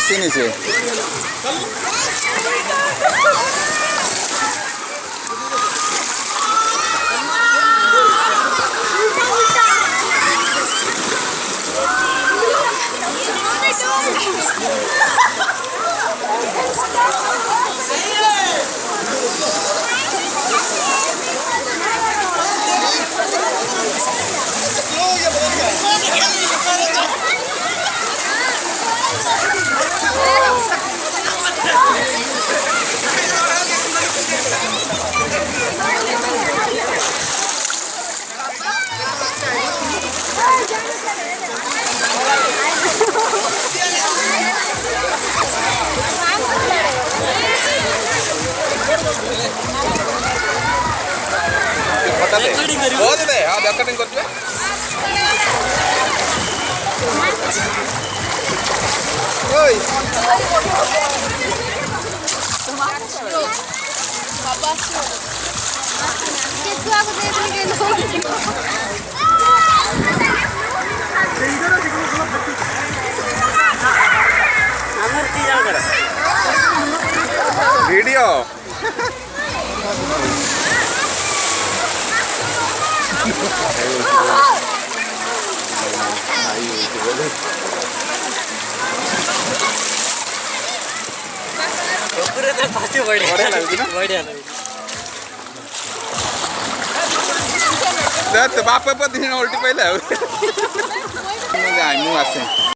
ଆସିନି ସେ। बहुत दे हाँ रेकॉर्डिंग करछे ओय बाबा के छुआ को देख के लोग हमर की जान कर वीडियो पूरे तो फांसी बढ़िया लगी ना बढ़िया लगी तो बाप पे दिन उल्टी पहले मु आसे